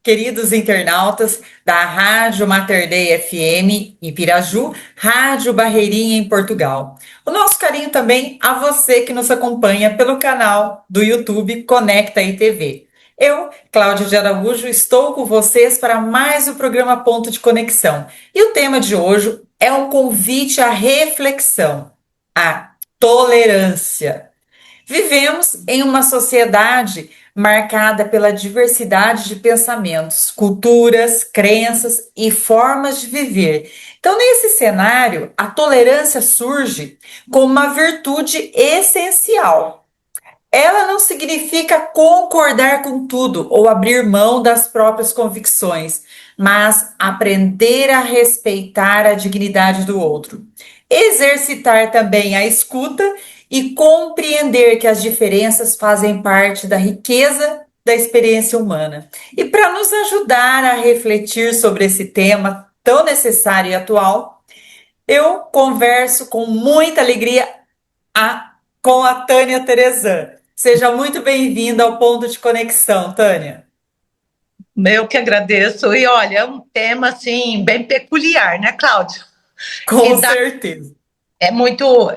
queridos internautas da Rádio Mater Dei FM em Piraju, Rádio Barreirinha em Portugal. O nosso carinho também a você que nos acompanha pelo canal do YouTube Conecta ITV. Eu, Cláudia de Araújo, estou com vocês para mais o programa Ponto de Conexão. E o tema de hoje é um convite à reflexão, à tolerância. Vivemos em uma sociedade marcada pela diversidade de pensamentos, culturas, crenças e formas de viver. Então, nesse cenário, a tolerância surge como uma virtude essencial. Ela não significa concordar com tudo ou abrir mão das próprias convicções, mas aprender a respeitar a dignidade do outro. Exercitar também a escuta e compreender que as diferenças fazem parte da riqueza da experiência humana. E para nos ajudar a refletir sobre esse tema tão necessário e atual, eu converso com muita alegria com a Tânia Terezan. Seja muito bem-vinda ao Ponto de Conexão, Tânia. Eu que agradeço. E olha, é um tema assim bem peculiar, né, Cláudio? Com certeza. É muito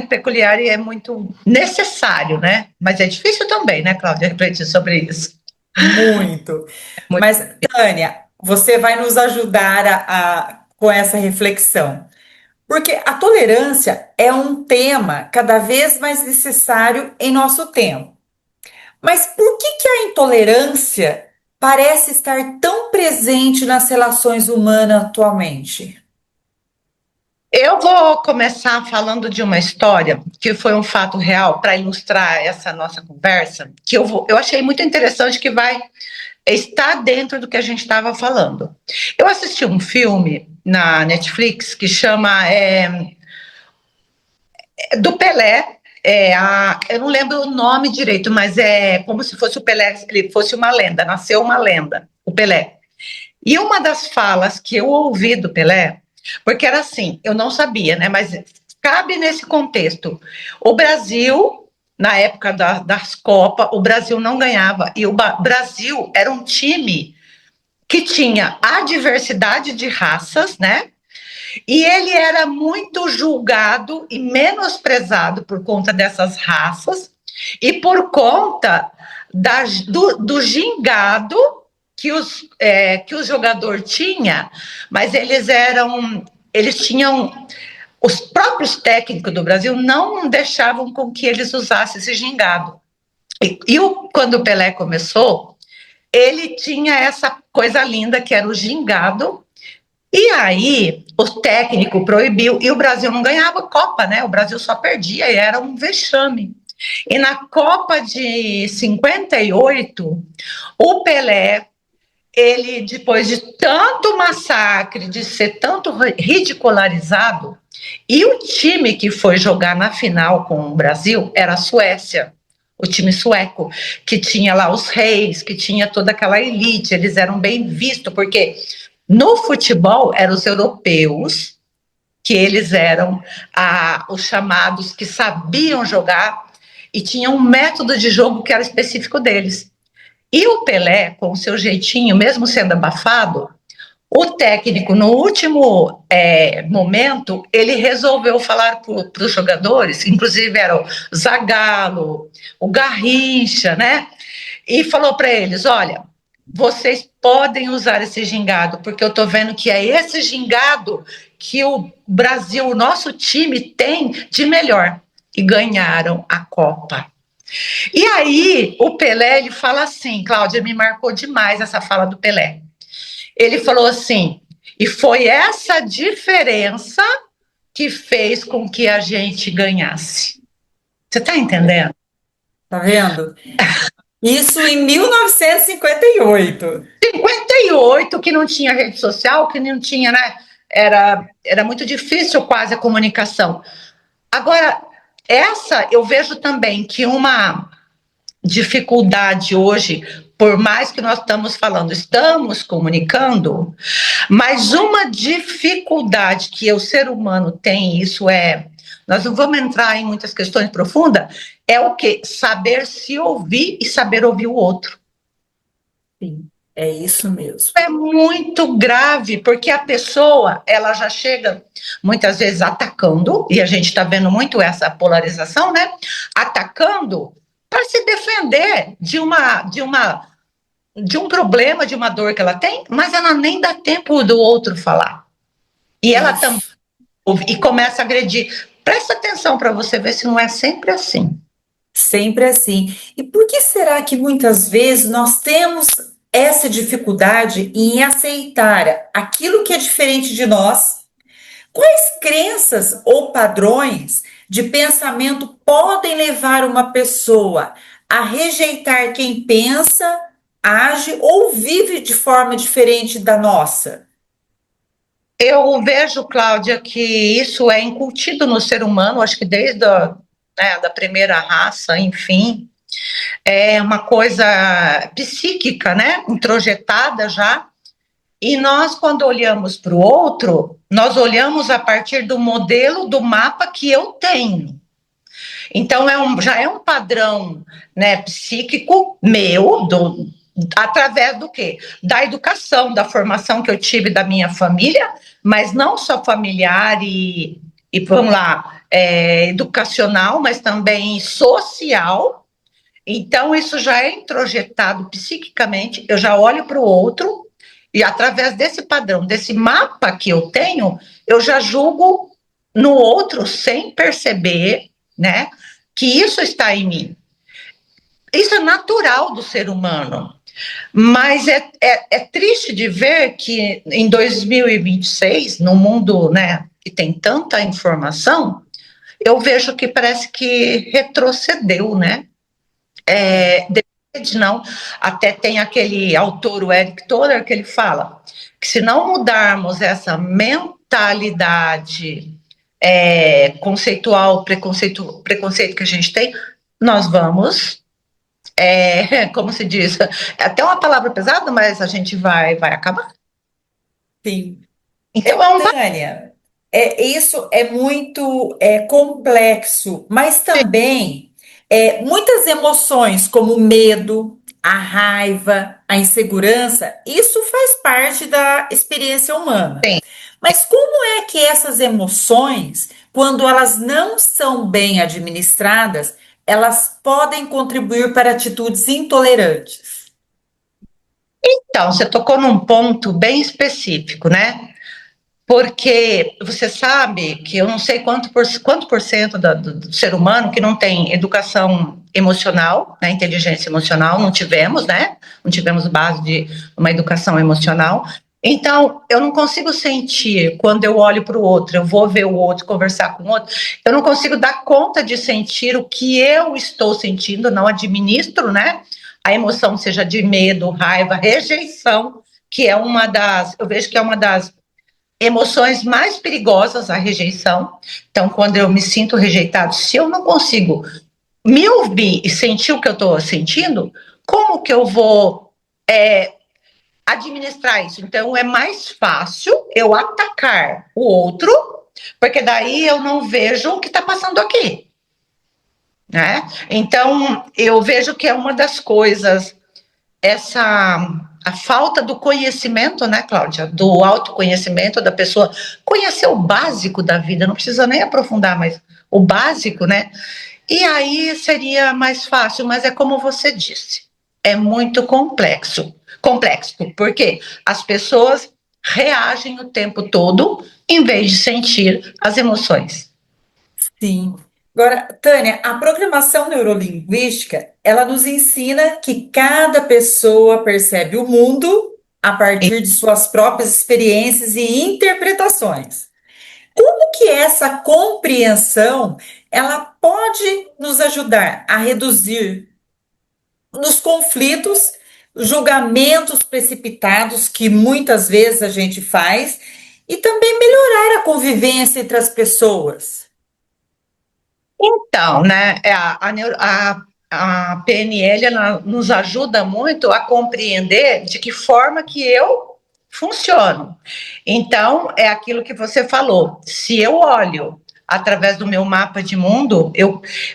peculiar e é muito necessário, né? Mas é difícil também, né, Cláudia, refletir sobre isso. Muito. Muito. Mas, Tânia, você vai nos ajudar com essa reflexão. Porque a tolerância é um tema cada vez mais necessário em nosso tempo. Mas por que a intolerância parece estar tão presente nas relações humanas atualmente? Eu vou começar falando de uma história que foi um fato real para ilustrar essa nossa conversa, que eu achei muito interessante, que vai estar dentro do que a gente estava falando. Eu assisti um filme na Netflix que chama do Pelé. Eu não lembro o nome direito, mas é como se fosse o Pelé, ele fosse uma lenda, nasceu uma lenda, o Pelé. E uma das falas que eu ouvi do Pelé, porque era assim, eu não sabia, né? Mas cabe nesse contexto. O Brasil, na época das Copas, o Brasil não ganhava. E o Brasil era um time que tinha a diversidade de raças, né? E ele era muito julgado e menosprezado por conta dessas raças e por conta do gingado que o jogador tinha, mas eles tinham, os próprios técnicos do Brasil não deixavam com que eles usassem esse gingado. Quando o Pelé começou, ele tinha essa coisa linda que era o gingado. E aí, o técnico proibiu, e o Brasil não ganhava Copa, né? O Brasil só perdia, e era um vexame. E na Copa de 58, o Pelé, ele, depois de tanto massacre, de ser tanto ridicularizado, e o time que foi jogar na final com o Brasil era a Suécia, o time sueco, que tinha lá os reis, que tinha toda aquela elite, eles eram bem vistos, porque no futebol eram os europeus, que eles eram os chamados que sabiam jogar e tinham um método de jogo que era específico deles. E o Pelé, com o seu jeitinho, mesmo sendo abafado, o técnico, no último momento, ele resolveu falar para os jogadores, inclusive era o Zagallo, o Garrincha, né? E falou para eles, olha, vocês podem usar esse gingado, porque eu estou vendo que é esse gingado que o Brasil, o nosso time, tem de melhor. E ganharam a Copa. E aí, o Pelé, ele fala assim, Cláudia, me marcou demais essa fala do Pelé. Ele falou assim, e foi essa diferença que fez com que a gente ganhasse. Você está entendendo? Tá vendo? Isso em 1958. 58, que não tinha rede social, que não tinha, né? Era muito difícil quase a comunicação. Agora, eu vejo também que uma dificuldade hoje, por mais que nós estamos comunicando, mas uma dificuldade que o ser humano tem, nós não vamos entrar em muitas questões profundas, é o quê? Saber se ouvir e saber ouvir o outro. Sim. É isso mesmo. É muito grave, porque a pessoa, ela já chega muitas vezes atacando, e a gente está vendo muito essa polarização, né? Atacando para se defender de um problema, de uma dor que ela tem, mas ela nem dá tempo do outro falar. E ela também Isso. ouve e começa a agredir. Presta atenção para você ver se não é sempre assim. Sempre assim. E por que será que muitas vezes nós temos essa dificuldade em aceitar aquilo que é diferente de nós? Quais crenças ou padrões de pensamento podem levar uma pessoa a rejeitar quem pensa, age ou vive de forma diferente da nossa? Eu vejo, Cláudia, que isso é incutido no ser humano, acho que desde da primeira raça, enfim, é uma coisa psíquica, né? Introjetada já. E nós, quando olhamos para o outro, nós olhamos a partir do modelo do mapa que eu tenho. Então, já é um padrão, né, psíquico meu, através do quê? Da educação, da formação que eu tive da minha família, mas não só familiar e vamos lá, educacional, mas também social. Então, isso já é introjetado psiquicamente, eu já olho para o outro e, através desse padrão, desse mapa que eu tenho, eu já julgo no outro sem perceber, né, que isso está em mim. Isso é natural do ser humano. Mas é triste de ver que em 2026, no mundo, né, que tem tanta informação, eu vejo que parece que retrocedeu, né? Não, até tem aquele autor, o Eric Toller, que ele fala que se não mudarmos essa mentalidade conceitual, preconceito que a gente tem, nós vamos, como se diz, é até uma palavra pesada, mas a gente vai acabar. Sim. Então é um Tânia, isso é muito complexo, mas também muitas emoções, como o medo, a raiva, a insegurança, isso faz parte da experiência humana. bem. Mas como é que essas emoções, quando elas não são bem administradas, elas podem contribuir para atitudes intolerantes? Então, você tocou num ponto bem específico, né? Porque você sabe que eu não sei quanto por cento do ser humano que não tem educação emocional, né, inteligência emocional, não tivemos, né? Não tivemos base de uma educação emocional. Então, eu não consigo sentir quando eu olho para o outro, eu vou ver o outro, conversar com o outro, eu não consigo dar conta de sentir o que eu estou sentindo, não administro, né? A emoção, seja de medo, raiva, rejeição, que é eu vejo que é uma das emoções mais perigosas, a rejeição. Então, quando eu me sinto rejeitado, se eu não consigo me ouvir e sentir o que eu estou sentindo, como que eu vou administrar isso? Então, é mais fácil eu atacar o outro, porque daí eu não vejo o que está passando aqui, né? Então, eu vejo que é uma das coisas, a falta do conhecimento, né, Cláudia? Do autoconhecimento da pessoa, conhecer o básico da vida, não precisa nem aprofundar, mas o básico, né? E aí seria mais fácil, mas é como você disse, é muito complexo. Complexo, porque as pessoas reagem o tempo todo em vez de sentir as emoções. Sim. Agora, Tânia, a programação neurolinguística, ela nos ensina que cada pessoa percebe o mundo a partir de suas próprias experiências e interpretações. Como que essa compreensão, ela pode nos ajudar a reduzir nos conflitos, julgamentos precipitados que muitas vezes a gente faz e também melhorar a convivência entre as pessoas? Então, né, a PNL ela nos ajuda muito a compreender de que forma que eu funciono. Então, é aquilo que você falou. Se eu olho através do meu mapa de mundo,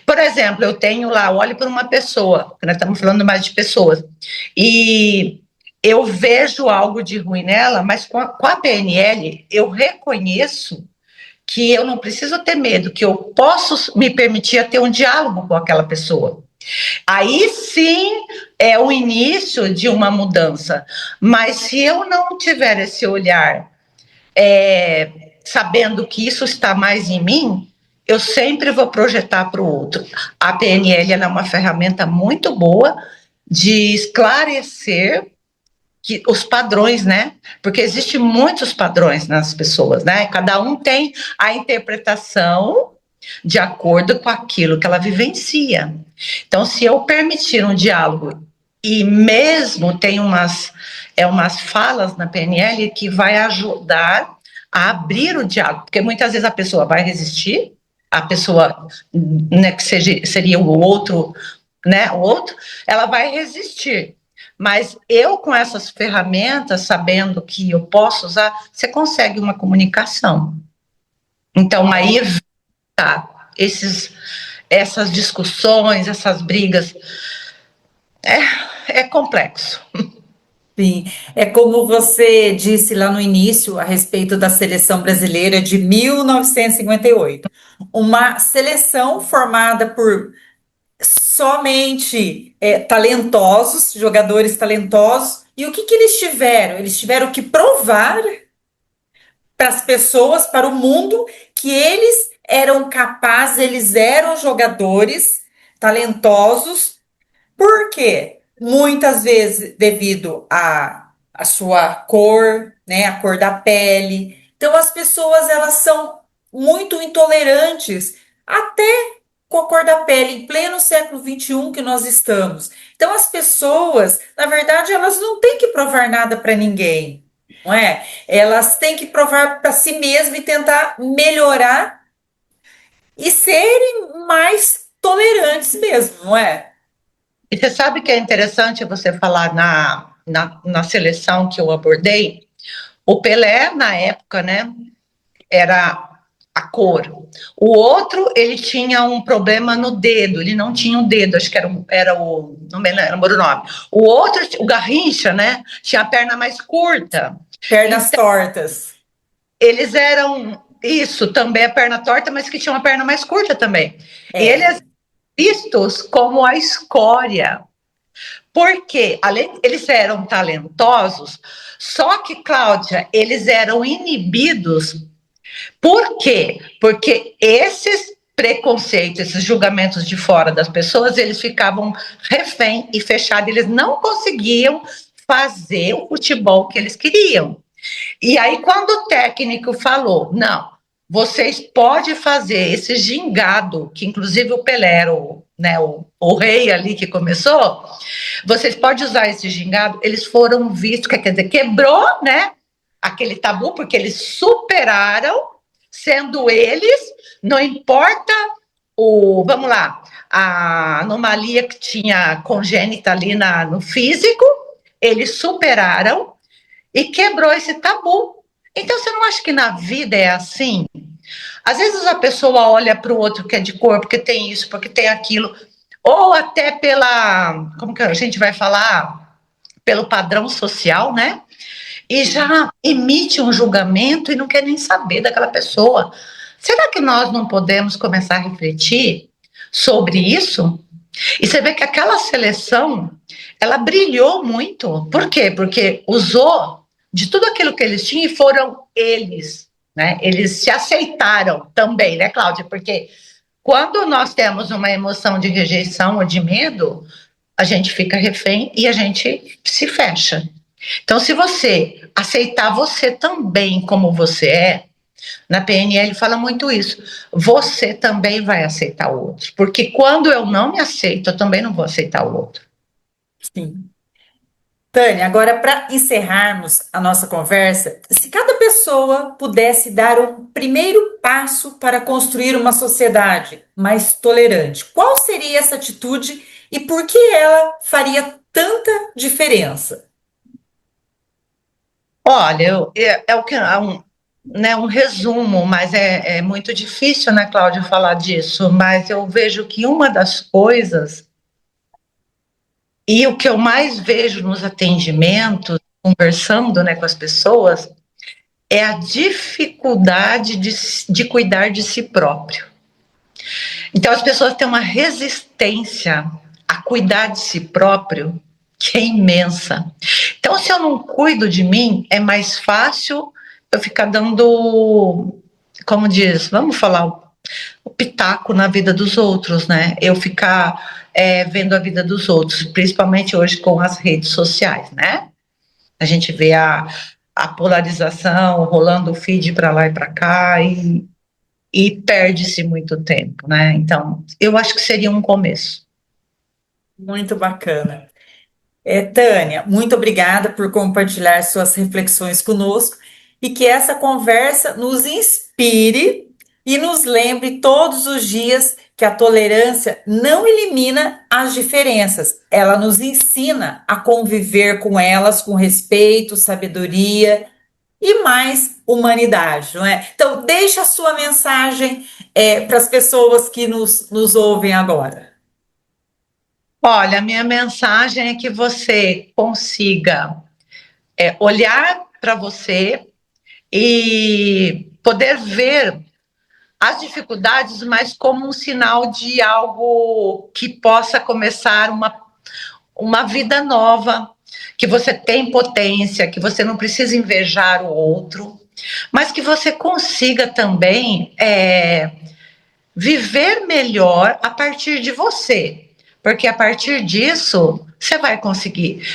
por exemplo, eu tenho lá, olho para uma pessoa, nós estamos falando mais de pessoas, e eu vejo algo de ruim nela, mas com a PNL eu reconheço que eu não preciso ter medo, que eu posso me permitir a ter um diálogo com aquela pessoa. Aí sim é o início de uma mudança. Mas se eu não tiver esse olhar, sabendo que isso está mais em mim, eu sempre vou projetar para o outro. A PNL é uma ferramenta muito boa de esclarecer os padrões, né? Porque existem muitos padrões nas pessoas, né? Cada um tem a interpretação de acordo com aquilo que ela vivencia. Então, se eu permitir um diálogo, e mesmo tem umas falas na PNL que vai ajudar a abrir o diálogo, porque muitas vezes a pessoa vai resistir, a pessoa, né, que seria o outro, né, o outro, ela vai resistir. Mas eu, com essas ferramentas, sabendo que eu posso usar, você consegue uma comunicação. Então, aí tá, essas discussões, essas brigas, é complexo. Sim, é como você disse lá no início a respeito da seleção brasileira de 1958. Uma seleção formada por somente talentosos, jogadores talentosos. E o que que eles tiveram? Eles tiveram que provar para as pessoas, para o mundo, que eles eram capazes, eles eram jogadores talentosos. Por quê? Muitas vezes devido à sua cor, né, a cor da pele. Então as pessoas elas são muito intolerantes até com a cor da pele em pleno século XXI que nós estamos. Então as pessoas, na verdade, elas não têm que provar nada para ninguém, não é? Elas têm que provar para si mesmas e tentar melhorar e serem mais tolerantes mesmo, não é? E você sabe que é interessante você falar na seleção que eu abordei? O Pelé, na época, né, era a cor. O outro, ele tinha um problema no dedo, ele não tinha o dedo, acho que não me lembro o nome. O outro, o Garrincha, né, tinha a perna mais curta. Pernas Então, tortas. eles eram, isso, também a perna torta, mas que tinha uma perna mais curta também. E É, eles vistos como a escória. Porque além eles eram talentosos, só que, Cláudia, eles eram inibidos. Por quê? Porque esses preconceitos, esses julgamentos de fora das pessoas, eles ficavam refém e fechados, eles não conseguiam fazer o futebol que eles queriam. E aí, quando o técnico falou, não, vocês podem fazer esse gingado, que inclusive o Pelé era o rei ali que começou, vocês podem usar esse gingado, eles foram vistos, quer dizer, quebrou, né, aquele tabu, porque eles superaram, sendo eles, não importa vamos lá, a anomalia que tinha congênita ali no físico, eles superaram e quebrou esse tabu. Então, você não acha que na vida é assim? Às vezes a pessoa olha para o outro que é de cor, porque tem isso, porque tem aquilo, ou até como que a gente vai falar? Pelo padrão social, né? E já emite um julgamento e não quer nem saber daquela pessoa. Será que nós não podemos começar a refletir sobre isso? E você vê que aquela seleção, ela brilhou muito. Por quê? Porque usou de tudo aquilo que eles tinham e foram eles, né? Eles se aceitaram também, né, Cláudia? Porque quando nós temos uma emoção de rejeição ou de medo, a gente fica refém e a gente se fecha. Então, se você aceitar você também como você é, na PNL fala muito isso. Você também vai aceitar o outro. Porque quando eu não me aceito, eu também não vou aceitar o outro. sim. Tânia, agora para encerrarmos a nossa conversa, se cada pessoa pudesse dar um primeiro passo para construir uma sociedade mais tolerante, qual seria essa atitude e por que ela faria tanta diferença? Olha, é o que né, um resumo, mas é muito difícil, né, Cláudia, falar disso. Mas eu vejo que uma das coisas, E o que eu mais vejo nos atendimentos, conversando, né, com as pessoas, é a dificuldade de cuidar de si próprio. Então, as pessoas têm uma resistência a cuidar de si próprio que é imensa. Então, se eu não cuido de mim, é mais fácil eu ficar dando, como diz, vamos falar, o pitaco na vida dos outros, né? Eu ficar vendo a vida dos outros, principalmente hoje com as redes sociais, né? A gente vê a polarização rolando o feed para lá e para cá e perde-se muito tempo, né? Então, eu acho que seria um começo. Muito bacana. Tânia, muito obrigada por compartilhar suas reflexões conosco e que essa conversa nos inspire e nos lembre todos os dias que a tolerância não elimina as diferenças, ela nos ensina a conviver com elas com respeito, sabedoria e mais humanidade, não é? Então, deixa a sua mensagem para as pessoas que nos ouvem agora. Olha, a minha mensagem é que você consiga olhar para você e poder ver as dificuldades, mas como um sinal de algo que possa começar uma vida nova, que você tem potência, que você não precisa invejar o outro, mas que você consiga também viver melhor a partir de você, porque a partir disso você vai conseguir.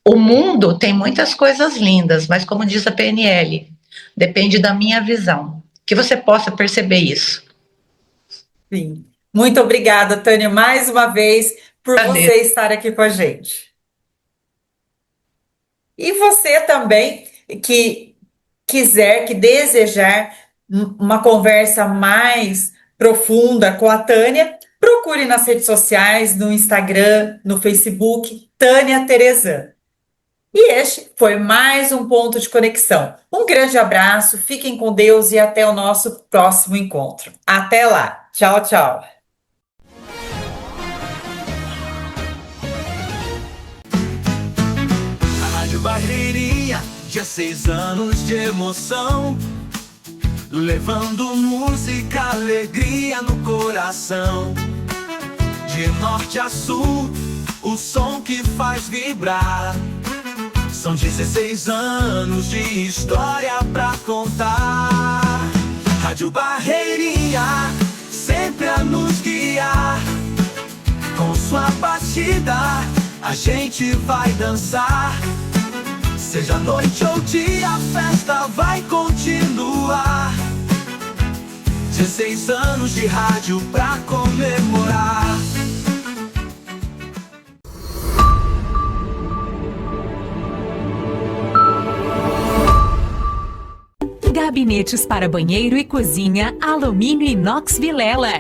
O mundo tem muitas coisas lindas, mas como diz a PNL, depende da minha visão, que você possa perceber isso. Sim. Muito obrigada, Tânia, mais uma vez, por Agradeço. você estar aqui com a gente. E você também, que quiser, que desejar uma conversa mais profunda com a Tânia, procure nas redes sociais, no Instagram, no Facebook, Tânia Teresan. E este foi mais um ponto de conexão. Um grande abraço, fiquem com Deus e até o nosso próximo encontro. Até lá. Tchau, tchau. Rádio Barreirinha, 16 anos de emoção, levando música, alegria no coração. De norte a sul, o som que faz vibrar. São 16 anos de história pra contar. Rádio Barreirinha, sempre a nos guiar. Com sua batida, a gente vai dançar. Seja noite ou dia, a festa vai continuar. 16 anos de rádio pra comemorar. Gabinetes para banheiro e cozinha, alumínio inox Vilela.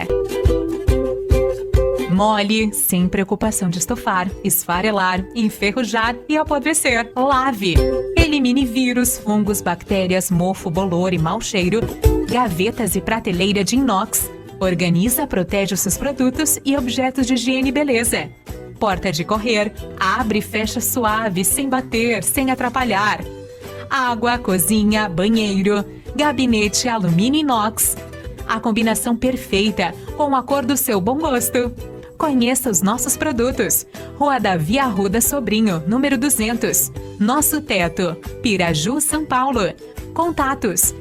Mole, sem preocupação de estofar, esfarelar, enferrujar e apodrecer. Lave. Elimine vírus, fungos, bactérias, mofo, bolor e mau cheiro. Gavetas e prateleira de inox. Organiza, protege os seus produtos e objetos de higiene e beleza. Porta de correr. Abre e fecha suave, sem bater, sem atrapalhar. Água, cozinha, banheiro. Gabinete alumínio inox. A combinação perfeita com a cor do seu bom gosto. Conheça os nossos produtos. Rua Davi Arruda Sobrinho, número 200. Nosso Teto, Piraju, São Paulo. Contatos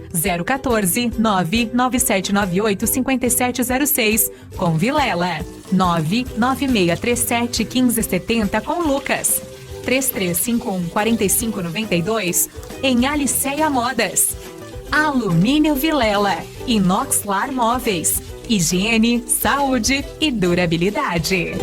014 99798 5706 com Vilela. 99637 1570 com Lucas. 3351 4592 em Aliceia Modas. Alumínio Vilela, Inoxlar Móveis, higiene, saúde e durabilidade.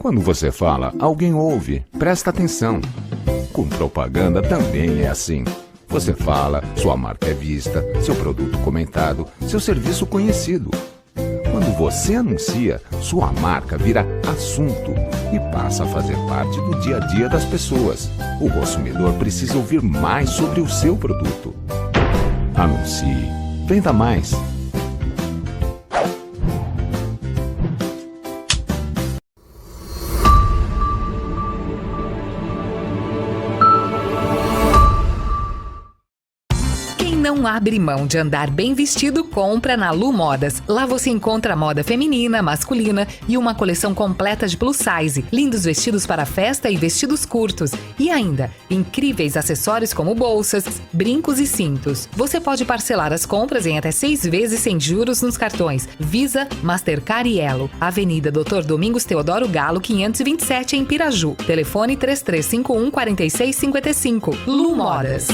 Quando você fala, alguém ouve, presta atenção. Com propaganda também é assim. Você fala, sua marca é vista, seu produto comentado, seu serviço conhecido. Quando você anuncia, sua marca vira assunto e passa a fazer parte do dia a dia das pessoas. O consumidor precisa ouvir mais sobre o seu produto. Anuncie. Venda mais. Não abre mão de andar bem vestido, compra na Lu Modas. Lá você encontra moda feminina, masculina e uma coleção completa de plus size, lindos vestidos para festa e vestidos curtos. E ainda, incríveis acessórios como bolsas, brincos e cintos. Você pode parcelar as compras em até 6 vezes sem juros nos cartões Visa, Mastercard e Elo. Avenida Dr. Domingos Teodoro Galo, 527 em Piraju. Telefone 3351-4655. Lu Modas.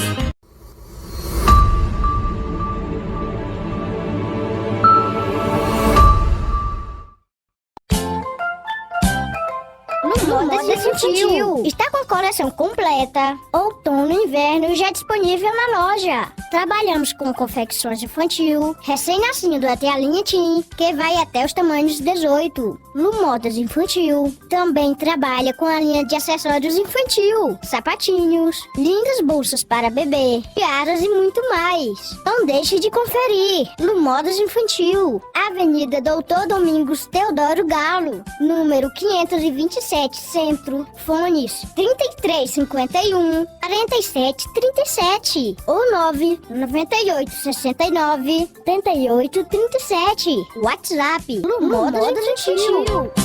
Modas Infantil. Está com a coleção completa, outono e inverno já disponível na loja. Trabalhamos com confecções infantil, recém-nascido até a linha Teen, que vai até os tamanhos 18. Lu Modas Infantil também trabalha com a linha de acessórios infantil, sapatinhos, lindas bolsas para bebê, tiaras e muito mais. Não deixe de conferir. Lu Modas Infantil, Avenida Doutor Domingos Teodoro Galo, número 527 Centro, fones 3351 4737 ou 998 69 38 37. WhatsApp Lu Modas Infantil.